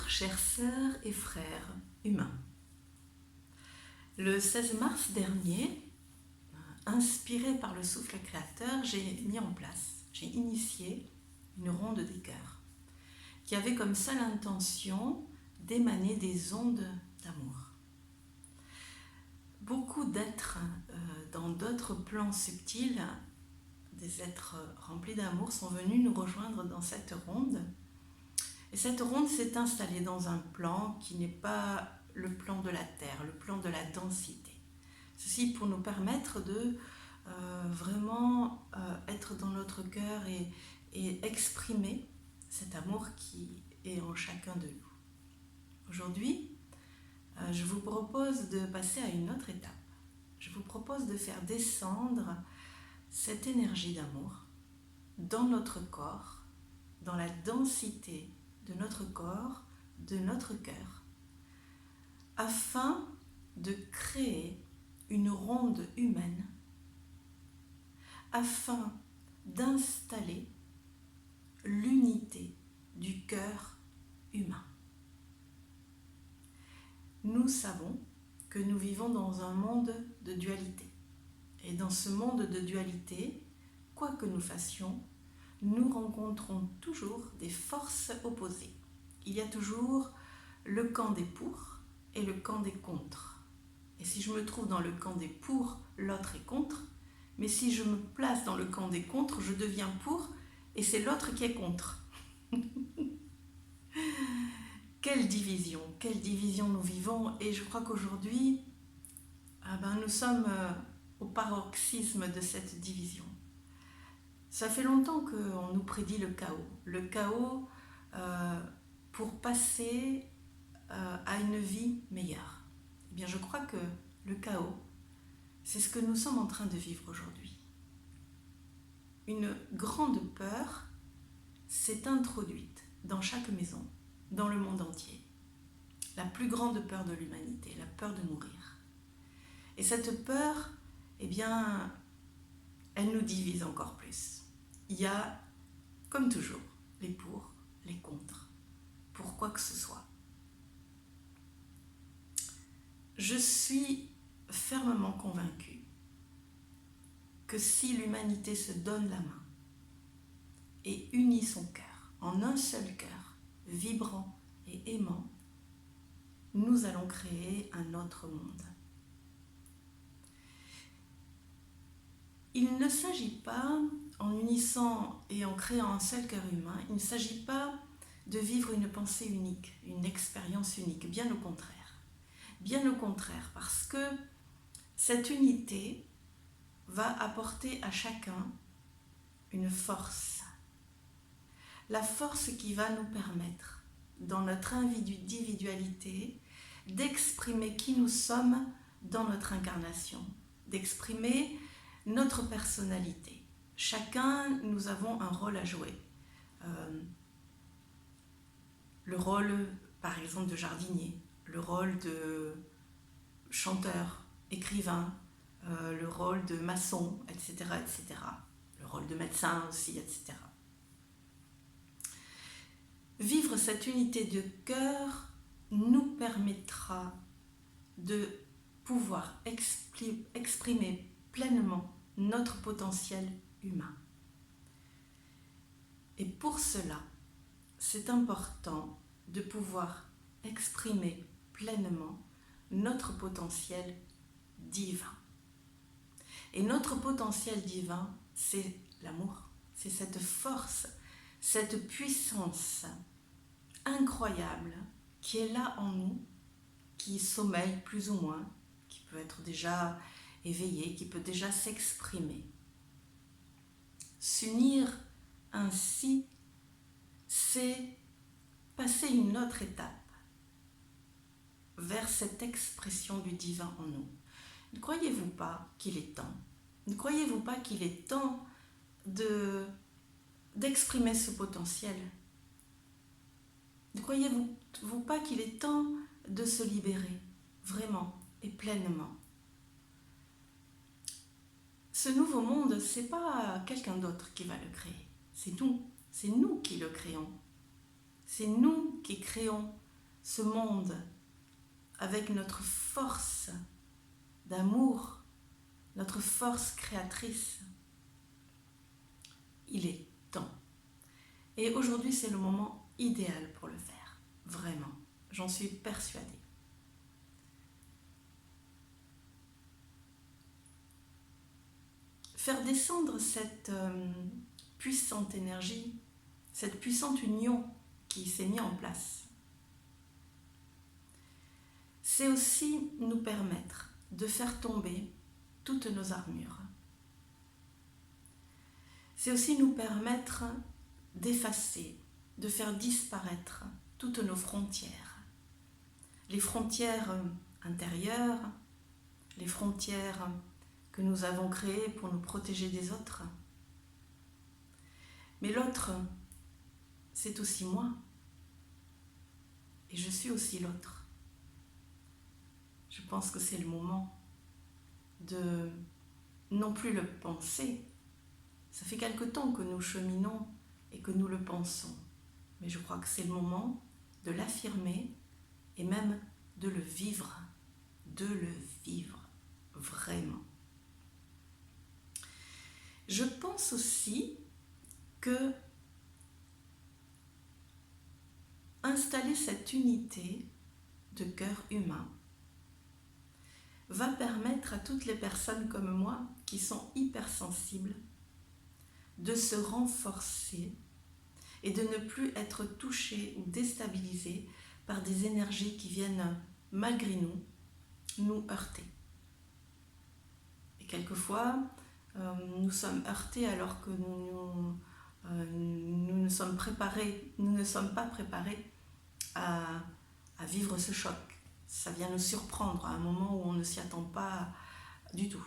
chères sœurs et frères humains. Le 16 mars dernier, inspirée par le souffle créateur, j'ai initié une ronde des cœurs qui avait comme seule intention d'émaner des ondes d'amour. Beaucoup d'êtres dans d'autres plans subtils, des êtres remplis d'amour, sont venus nous rejoindre dans cette ronde. Et cette ronde s'est installée dans un plan qui n'est pas le plan de la terre, le plan de la densité. Ceci pour nous permettre de vraiment être dans notre cœur et exprimer cet amour qui est en chacun de nous. Aujourd'hui, je vous propose de passer à une autre étape. Je vous propose de faire descendre cette énergie d'amour dans notre corps, dans la densité de notre corps, de notre cœur, afin de créer une ronde humaine, afin d'installer l'unité du cœur humain. Nous savons que nous vivons dans un monde de dualité. Et dans ce monde de dualité, quoi que nous fassions, nous rencontrons toujours des forces opposées. Il y a toujours le camp des pour et le camp des contre. Et si je me trouve dans le camp des pour, l'autre est contre. Mais si je me place dans le camp des contre, je deviens pour et c'est l'autre qui est contre. Quelle division nous vivons. Et je crois qu'aujourd'hui, nous sommes au paroxysme de cette division. Ça fait longtemps qu'on nous prédit le chaos pour passer à une vie meilleure. Eh bien, je crois que le chaos, c'est ce que nous sommes en train de vivre aujourd'hui. Une grande peur s'est introduite dans chaque maison, dans le monde entier. La plus grande peur de l'humanité, la peur de mourir. Et cette peur, eh bien, elle nous divise encore plus. Il y a, comme toujours, les pour, les contre, pour quoi que ce soit. Je suis fermement convaincue que si l'humanité se donne la main et unit son cœur en un seul cœur, vibrant et aimant, nous allons créer un autre monde. Il ne s'agit pas, en unissant et en créant un seul cœur humain, il ne s'agit pas de vivre une pensée unique, une expérience unique, bien au contraire. Bien au contraire, parce que cette unité va apporter à chacun une force. La force qui va nous permettre, dans notre individualité, d'exprimer qui nous sommes dans notre incarnation, d'exprimer notre personnalité. Chacun, nous avons un rôle à jouer. Le rôle, par exemple, de jardinier, le rôle de chanteur, écrivain, le rôle de maçon, etc., etc. Le rôle de médecin aussi, etc. Vivre cette unité de cœur nous permettra de pouvoir exprimer pleinement notre potentiel humain. Et pour cela, c'est important de pouvoir exprimer pleinement notre potentiel divin. Et notre potentiel divin, c'est l'amour, c'est cette force, cette puissance incroyable qui est là en nous, qui sommeille plus ou moins, qui peut être déjà éveillé, qui peut déjà s'exprimer. S'unir ainsi, c'est passer une autre étape vers cette expression du divin en nous. Ne croyez-vous pas qu'il est temps? Ne croyez-vous pas qu'il est temps d'exprimer ce potentiel? Ne croyez-vous pas qu'il est temps de se libérer, vraiment et pleinement? Ce nouveau monde, ce n'est pas quelqu'un d'autre qui va le créer. C'est nous qui le créons. C'est nous qui créons ce monde avec notre force d'amour, notre force créatrice. Il est temps. Et aujourd'hui, c'est le moment idéal pour le faire. Vraiment, j'en suis persuadée. Faire descendre cette puissante énergie, cette puissante union qui s'est mise en place, c'est aussi nous permettre de faire tomber toutes nos armures. C'est aussi nous permettre d'effacer, de faire disparaître toutes nos frontières. Les frontières intérieures, les frontières que nous avons créées pour nous protéger des autres. Mais l'autre, c'est aussi moi. Et je suis aussi l'autre. Je pense que c'est le moment de non plus le penser. Ça fait quelque temps que nous cheminons et que nous le pensons. Mais je crois que c'est le moment de l'affirmer et même de le vivre. De le vivre, vraiment. Je pense aussi que installer cette unité de cœur humain va permettre à toutes les personnes comme moi qui sont hypersensibles de se renforcer et de ne plus être touchées ou déstabilisées par des énergies qui viennent, malgré nous heurter. Et quelquefois, nous sommes heurtés alors que nous ne sommes pas préparés à vivre ce choc. Ça vient nous surprendre à un moment où on ne s'y attend pas du tout.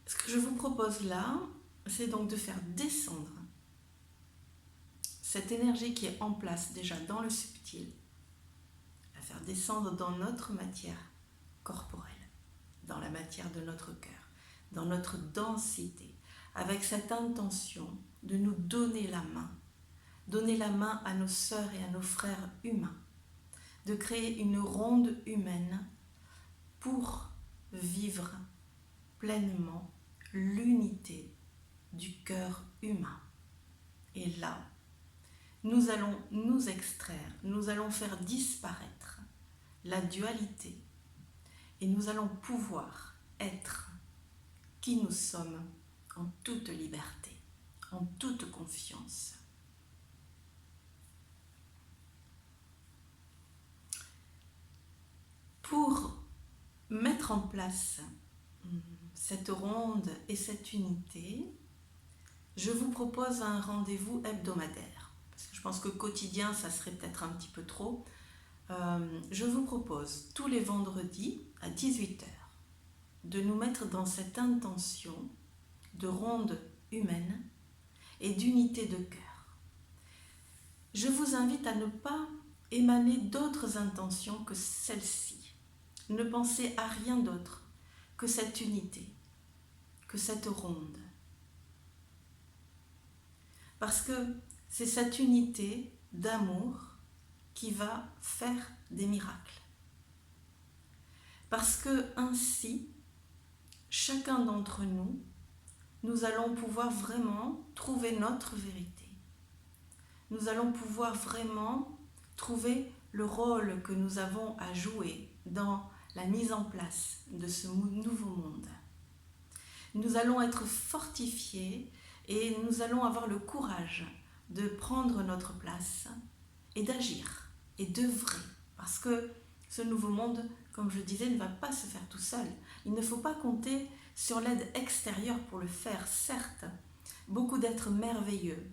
Ce que je vous propose là, c'est donc de faire descendre cette énergie qui est en place déjà dans le subtil, la faire descendre dans notre matière corporelle, dans la matière de notre cœur, dans notre densité, avec cette intention de nous donner la main à nos sœurs et à nos frères humains, de créer une ronde humaine pour vivre pleinement l'unité du cœur humain. Et là, nous allons nous extraire, nous allons faire disparaître la dualité et nous allons pouvoir être qui nous sommes en toute liberté, en toute confiance. Pour mettre en place cette ronde et cette unité, je vous propose un rendez-vous hebdomadaire. Parce que je pense que quotidien, ça serait peut-être un petit peu trop. Je vous propose tous les vendredis à 18h de nous mettre dans cette intention de ronde humaine et d'unité de cœur. Je vous invite à ne pas émaner d'autres intentions que celle-ci. Ne pensez à rien d'autre que cette unité, que cette ronde. Parce que c'est cette unité d'amour qui va faire des miracles. Parce que ainsi, chacun d'entre nous, nous allons pouvoir vraiment trouver notre vérité. Nous allons pouvoir vraiment trouver le rôle que nous avons à jouer dans la mise en place de ce nouveau monde. Nous allons être fortifiés et nous allons avoir le courage de prendre notre place et d'agir et d'œuvrer. Parce que ce nouveau monde, comme je disais, ne va pas se faire tout seul. Il ne faut pas compter sur l'aide extérieure pour le faire. Certes, beaucoup d'êtres merveilleux,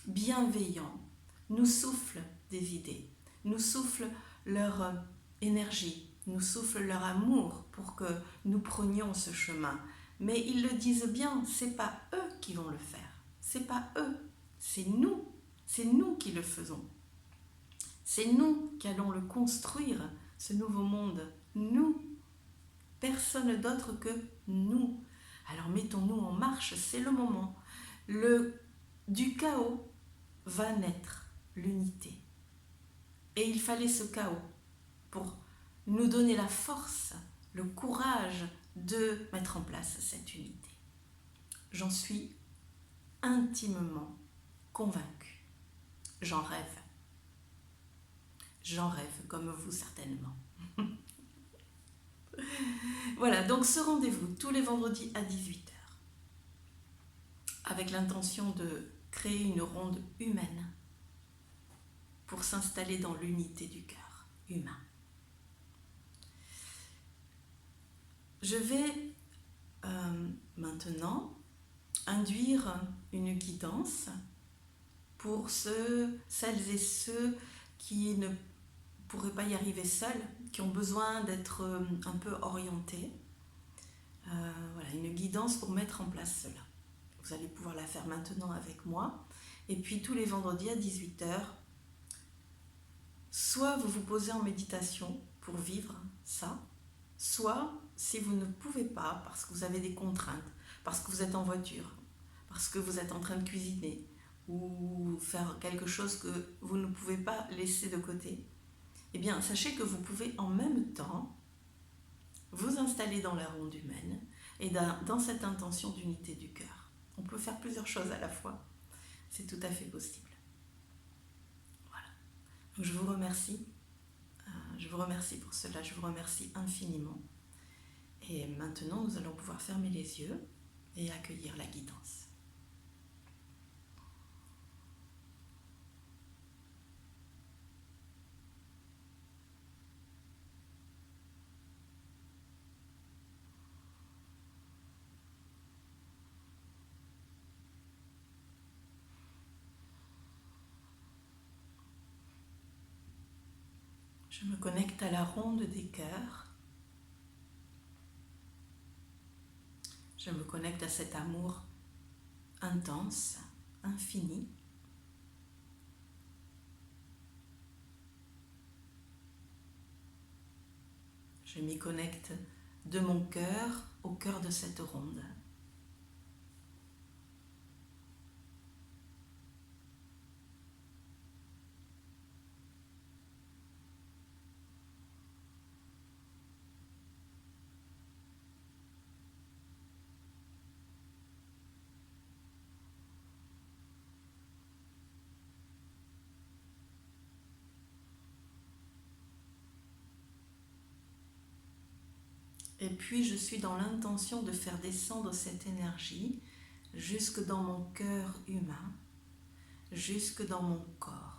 bienveillants, nous soufflent des idées, nous soufflent leur énergie, nous soufflent leur amour pour que nous prenions ce chemin. Mais ils le disent bien, c'est pas eux qui vont le faire, c'est pas eux, c'est nous qui le faisons. C'est nous qui allons le construire, ce nouveau monde. Nous, personne d'autre que nous. Alors mettons-nous en marche, c'est le moment. Du chaos va naître l'unité. Et il fallait ce chaos pour nous donner la force, le courage de mettre en place cette unité. J'en suis intimement convaincue. J'en rêve. J'en rêve comme vous certainement. Voilà, donc ce rendez-vous tous les vendredis à 18h avec l'intention de créer une ronde humaine pour s'installer dans l'unité du cœur humain. Je vais maintenant induire une guidance pour celles et ceux qui ne pourraient pas y arriver seuls, qui ont besoin d'être un peu orientés. Voilà, une guidance pour mettre en place cela. Vous allez pouvoir la faire maintenant avec moi. Et puis tous les vendredis à 18h, soit vous vous posez en méditation pour vivre ça, soit si vous ne pouvez pas, parce que vous avez des contraintes, parce que vous êtes en voiture, parce que vous êtes en train de cuisiner, ou faire quelque chose que vous ne pouvez pas laisser de côté, eh bien sachez que vous pouvez en même temps vous installer dans la ronde humaine et dans cette intention d'unité du cœur. On peut faire plusieurs choses à la fois, c'est tout à fait possible. Voilà. Donc je vous remercie pour cela, je vous remercie infiniment. Et maintenant, nous allons pouvoir fermer les yeux et accueillir la guidance. Je me connecte à la ronde des cœurs. Je me connecte à cet amour intense, infini. Je m'y connecte de mon cœur au cœur de cette ronde. Et puis je suis dans l'intention de faire descendre cette énergie jusque dans mon cœur humain, jusque dans mon corps.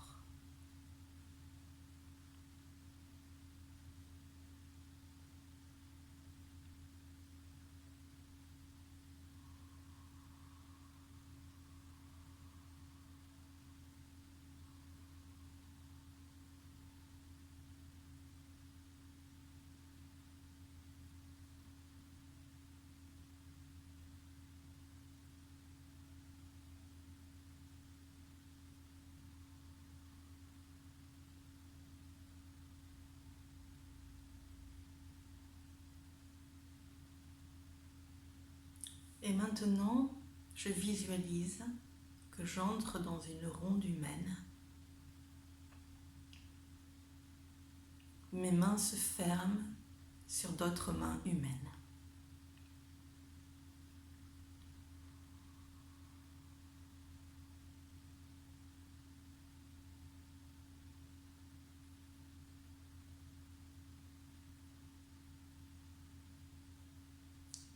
Et maintenant, je visualise que j'entre dans une ronde humaine. Mes mains se ferment sur d'autres mains humaines.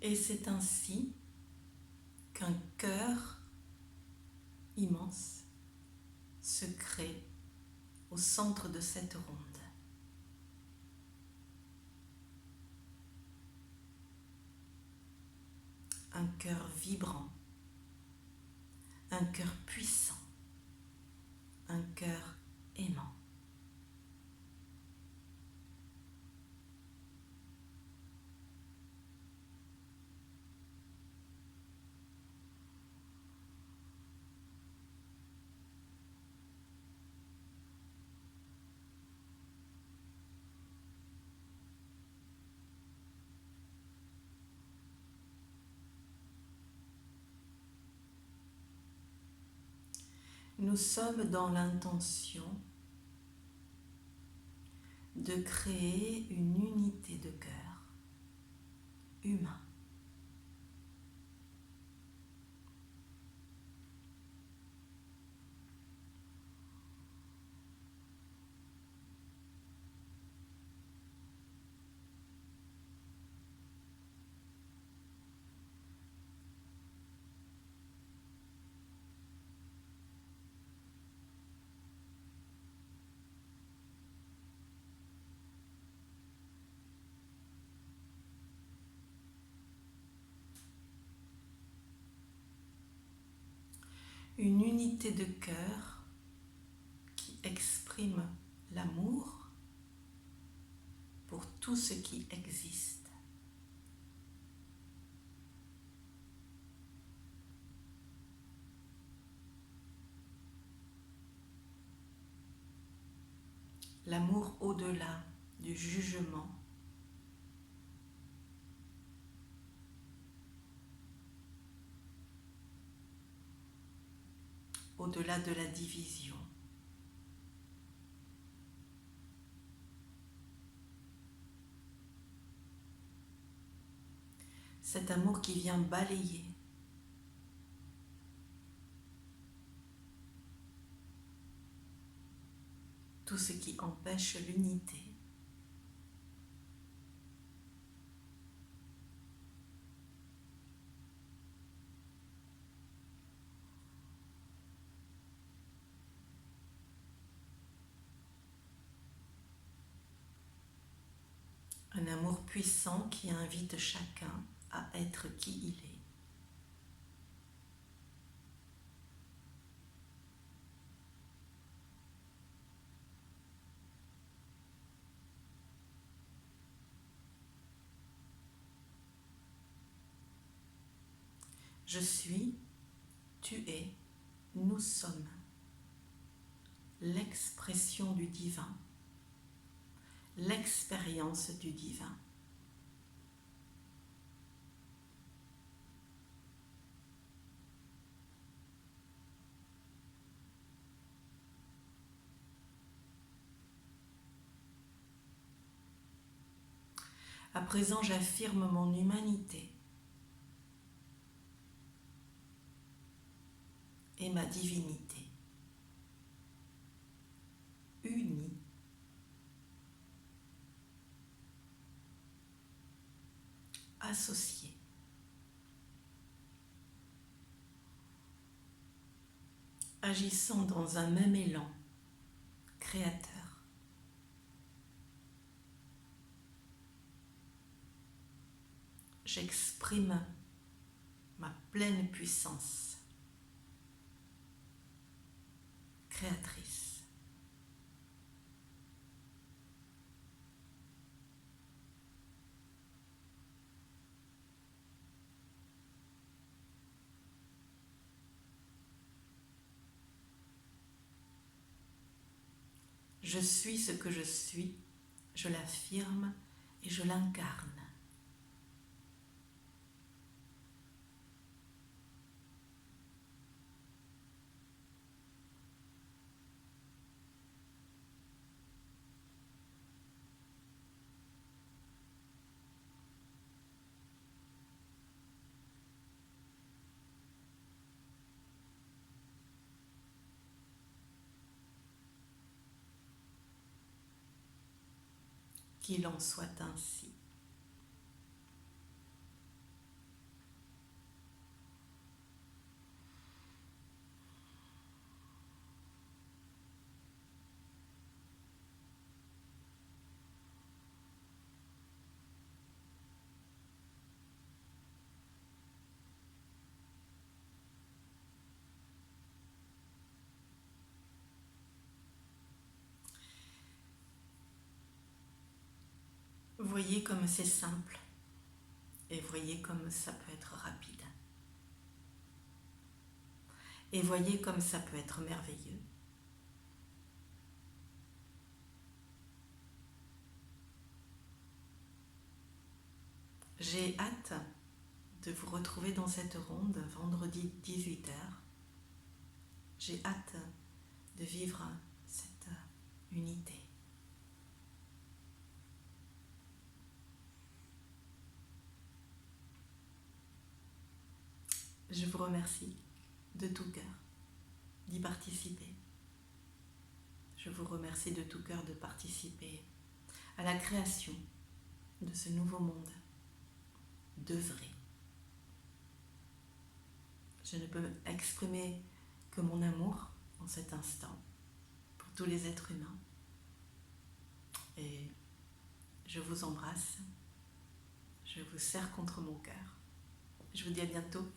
Et c'est ainsi qu'un cœur immense se crée au centre de cette ronde. Un cœur vibrant, un cœur puissant, un cœur aimant. Nous sommes dans l'intention de créer une unité de cœur humain. Une unité de cœur qui exprime l'amour pour tout ce qui existe. L'amour au-delà du jugement, au-delà de la division. Cet amour qui vient balayer tout ce qui empêche l'unité. Un amour puissant qui invite chacun à être qui il est. Je suis, tu es, nous sommes l'expression du divin, l'expérience du divin. À présent, j'affirme mon humanité et ma divinité, unis, associés, agissant dans un même élan créateur. J'exprime ma pleine puissance créatrice. Je suis ce que je suis, je l'affirme et je l'incarne. Qu'il en soit ainsi. Voyez comme c'est simple et voyez comme ça peut être rapide. Et voyez comme ça peut être merveilleux. J'ai hâte de vous retrouver dans cette ronde vendredi 18h. J'ai hâte de vivre cette unité. Je vous remercie de tout cœur d'y participer. Je vous remercie de tout cœur de participer à la création de ce nouveau monde, d'œuvrer. Je ne peux exprimer que mon amour en cet instant pour tous les êtres humains. Et je vous embrasse, je vous serre contre mon cœur. Je vous dis à bientôt.